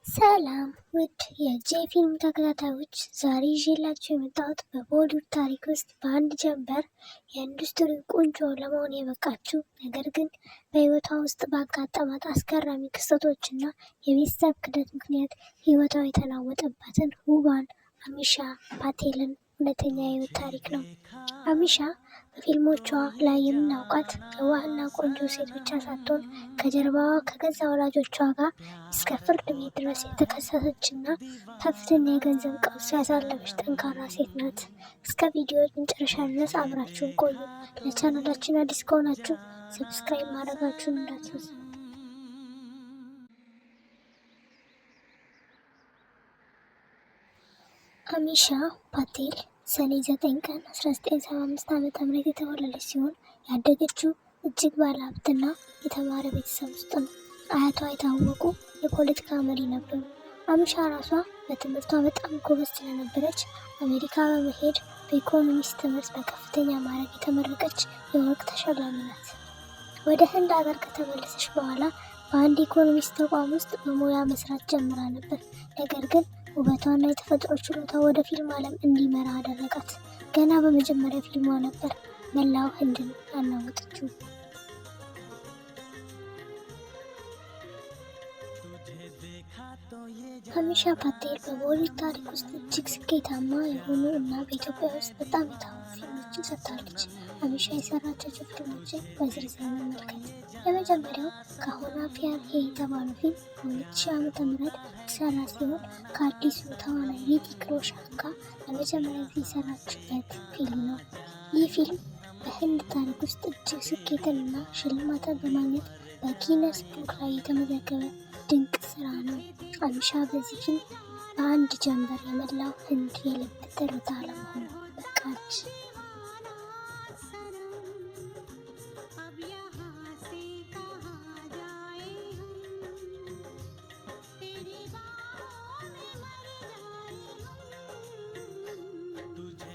ሰላም ውድ የጄፊልም ተከታታዮች፣ ዛሬ ይዤላችሁ የመጣሁት በቦሊውድ ታሪክ ውስጥ በአንድ ጀንበር የኢንዱስትሪ ቁንጮ ለመሆን የበቃችው ነገር ግን በሕይወቷ ውስጥ ባጋጠማት አስገራሚ ክስተቶችና የቤተሰብ ክህደት ምክንያት ሕይወቷ የተናወጠባትን ውቧን አሚሻ ፓቴልን እውነተኛ የሕይወት ታሪክ ነው። አሚሻ በፊልሞቿ ላይ የምናውቃት የዋህና ቆንጆ ሴት ብቻ ሳትሆን ከጀርባዋ ከገዛ ወላጆቿ ጋር እስከ ፍርድ ቤት ድረስ የተከሰሰችና ከፍተኛ የገንዘብ ቀውስ ያሳለፈች ጠንካራ ሴት ናት። እስከ ቪዲዮ መጨረሻ ድረስ አብራችሁን ቆዩ። ለቻናላችን አዲስ ከሆናችሁ ሰብስክራይብ ማድረጋችሁን እንዳትረሱ። አሚሻ ፓቴል ሰኔ 9 ቀን 1975 ዓ.ም የተወለደች ሲሆን ያደገችው እጅግ ባለሀብትና የተማረ ቤተሰብ ውስጥ ነው። አያቷ የታወቁ የፖለቲካ መሪ ነበሩ። አሚሻ ራሷ በትምህርቷ በጣም ጎበዝ ስለነበረች አሜሪካ በመሄድ በኢኮኖሚክስ ትምህርት በከፍተኛ ማዕረግ የተመረቀች የወርቅ ተሸላሚ ናት። ወደ ህንድ ሀገር ከተመለሰች በኋላ በአንድ ኢኮኖሚክስ ተቋም ውስጥ በሙያ መስራት ጀምራ ነበር። ነገር ግን ውበቷና የተፈጥሮ ችሎታ ወደ ፊልም ዓለም እንዲመራ አደረጋት። ገና በመጀመሪያ ፊልሟ ነበር መላው ህንድን ያናወጠችው። አሚሻ ፓቴል በቦሊውድ ታሪክ ውስጥ እጅግ ስኬታማ የሆኑ እና በኢትዮጵያ ውስጥ በጣም የታወቁ ፊልሞችን ሰርታለች። አሚሻ የሰራቻቸው ፊልሞችን በዝርዝር መመልከት። የመጀመሪያው ካሆና ፕያር ሄ የተባለው ፊልም በ2000 ዓ.ም የተሰራ ሲሆን ከአዲሱ ተዋናይ ሪቲክ ሮሻን ጋር ለመጀመሪያ ጊዜ የሰራችበት ፊልም ነው። ይህ ፊልም በህንድ ታሪክ ውስጥ እጅግ ስኬትንና ሽልማትን በማግኘት በጊነስ ቡክ ላይ የተመዘገበ ድንቅ ስራ ነው። አሚሻ በዚህ ፊልም በአንድ ጀንበር የመላው ህንድ የልብ ትርታ ለመሆን በቃች።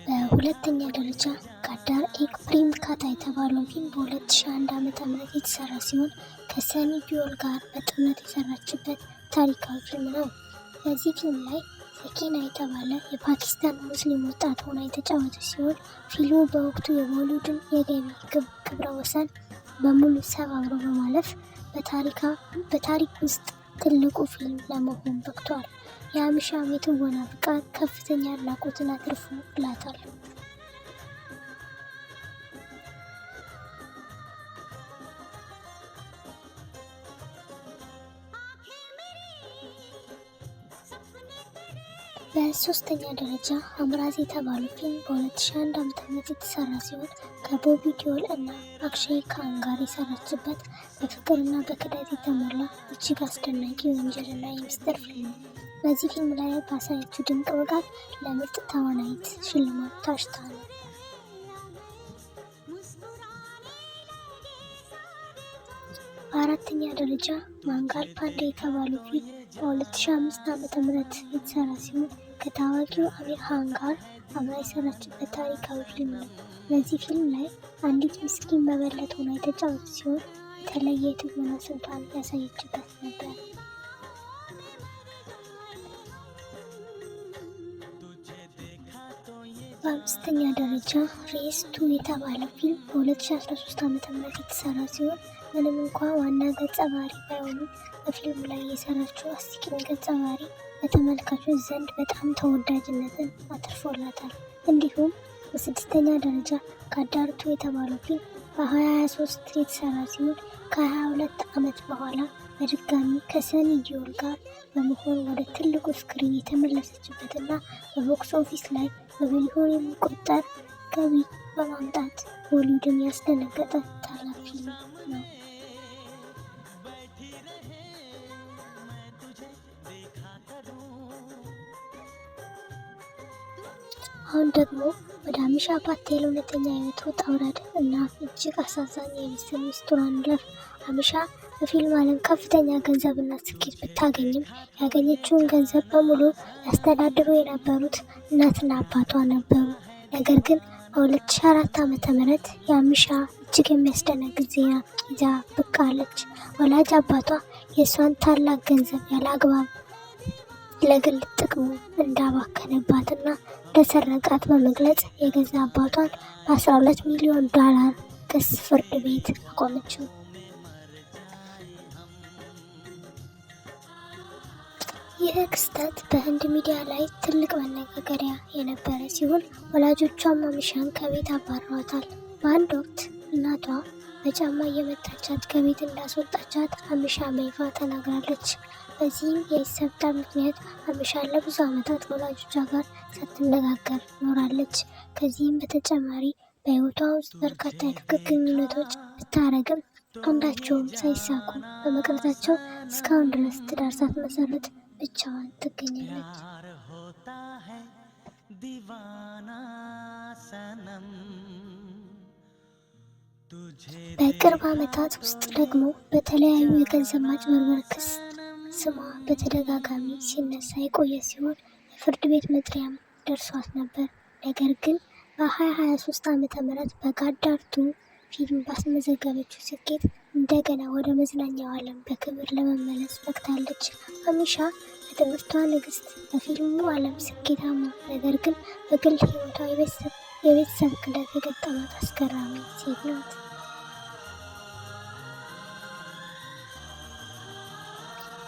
በሁለተኛ ደረጃ ጋዳር ኤክ ፕሬም ካታ የተባለው ፊልም በ2001 ዓ.ም የተሰራ ሲሆን ከሰኒ ዲዮል ጋር በጥምረት የሰራችበት ታሪካዊ ፊልም ነው። በዚህ ፊልም ላይ ሰኪና የተባለ የፓኪስታን ሙስሊም ወጣት ሆና የተጫወተች ሲሆን ፊልሙ በወቅቱ የቦሊውድን የገቢ ክብረ ወሰን በሙሉ ሰባብሮ በማለፍ በታሪክ ውስጥ ትልቁ ፊልም ለመሆን በቅቷል። የአሚሻ የትወና ብቃት ከፍተኛ አድናቆትን አትርፎላታል። በሶስተኛ ደረጃ አምራዝ የተባለው ፊልም በ2001 ዓ.ም የተሰራ ሲሆን ከቦቢ ዲዮል እና አክሼይ ካን ጋር የሰራችበት በፍቅርና በክህደት የተሞላ እጅግ አስደናቂ የወንጀልና የሚስጥር ፊልም ነው። በዚህ ፊልም ላይ ባሳየችው ድንቅ ብቃት ለምርጥ ተዋናይት ሽልማት ታጭታ ነው። በአራተኛ ደረጃ ማንጋል ፓንዴ የተባለው ፊልም በ2005 ዓ.ም የተሰራ ሲሆን ከታዋቂው አሚር ካን ጋር አብራ የሰራችበት ታሪካዊ ፊልም ነው። በዚህ ፊልም ላይ አንዲት ምስኪን መበለት ሆና የተጫወተች ሲሆን የተለየ የትወና ስልቷን ያሳየችበት ነበር። በአምስተኛ ደረጃ ሬስ 2 የተባለ ፊልም በ2013 ዓ.ም የተሰራ ሲሆን ምንም እንኳ ዋና ገጸ ባህሪ ባይሆንም በፊልሙ ላይ የሰራችው አስቂኝ ገጸ ባህሪ በተመልካቾች ዘንድ በጣም ተወዳጅነትን አትርፎላታል። እንዲሁም በስድስተኛ ደረጃ ጋዳር 2 የተባለው ፊልም በ2023 የተሰራ ሲሆን ከ22 ዓመት በኋላ በድጋሚ ከሰኒ ዲዮል ጋር በመሆን ወደ ትልቁ ስክሪን የተመለሰችበትና በቦክስ ኦፊስ ላይ በሚሊዮን የሚቆጠር ገቢ በማምጣት ቦሊውድን ያስደነገጠ ታላቅ ፊልም ነው። አሁን ደግሞ ወደ አሚሻ ፓቴል እውነተኛ የህይወት ውጣ ውረድ እና እጅግ አሳዛኝ የቤተሰብ ሚስጥሯን እንለፍ። አሚሻ በፊልም ዓለም ከፍተኛ ገንዘብና ስኬት ብታገኝም ያገኘችውን ገንዘብ በሙሉ ያስተዳድሩ የነበሩት እናትና አባቷ ነበሩ። ነገር ግን በ2004 ዓ.ም የአሚሻ እጅግ የሚያስደነግጥ ዜና ይዛ ብቅ አለች። ወላጅ አባቷ የእሷን ታላቅ ገንዘብ ያለ አግባብ ለግል ጥቅሙ እንዳባከነባትና እንደሰረቃት በመግለጽ የገዛ አባቷን በ12 ሚሊዮን ዶላር ክስ ፍርድ ቤት አቆመችው። ይህ ክስተት በህንድ ሚዲያ ላይ ትልቅ መነጋገሪያ የነበረ ሲሆን ወላጆቿም አሚሻን ከቤት አባረዋታል። በአንድ ወቅት እናቷ በጫማ እየመታቻት ከቤት እንዳስወጣቻት አሚሻ በይፋ ተናግራለች። በዚህም የቤተሰብ ጠብ ምክንያት አሚሻ ለብዙ ዓመታት ከወላጆቿ ጋር ሳትነጋገር ኖራለች። ከዚህም በተጨማሪ በህይወቷ ውስጥ በርካታ የፍቅር ግንኙነቶች ብታረግም አንዳቸውም ሳይሳኩ በመቅረታቸው እስካሁን ድረስ ትዳር ሳትመሰርት ብቻዋን ትገኛለች። በቅርብ ዓመታት ውስጥ ደግሞ በተለያዩ የገንዘብ ማጭበርበር ክስ ስሟ በተደጋጋሚ ሲነሳ የቆየ ሲሆን የፍርድ ቤት መጥሪያም ደርሷት ነበር። ነገር ግን በ2023 ዓ.ም በጋዳር 2 ፊልም ባስመዘገበችው ስኬት እንደገና ወደ መዝናኛው ዓለም በክብር ለመመለስ በቅታለች። አሚሻ በትምህርቷ ንግስት፣ በፊልሙ ዓለም ስኬታማ፣ ነገር ግን በግል ህይወቷ የቤተሰብ ክደት የገጠማት አስገራሚ ሴት ናት።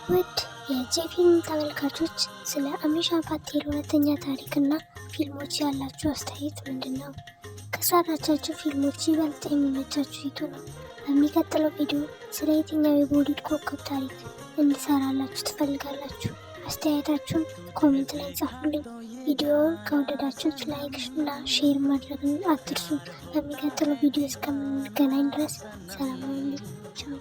ውድ የጄ ፊልም ተመልካቾች ስለ አሚሻ ፓቴል እውነተኛ ታሪክና ፊልሞች ያላችሁ አስተያየት ምንድን ነው? ከሰራቻችሁ ፊልሞች ይበልጥ የሚመቻችሁ የቱ ነው? በሚቀጥለው ቪዲዮ ስለ የትኛው የቦሊውድ ኮከብ ታሪክ እንድሰራላችሁ ትፈልጋላችሁ? አስተያየታችሁን ኮሜንት ላይ ጻፉልኝ። ቪዲዮውን ከወደዳችሁት ላይክ እና ሼር ማድረግን አትርሱ። በሚቀጥለው ቪዲዮ እስከምንገናኝ ድረስ ሰላም ሁኑ። ቻው።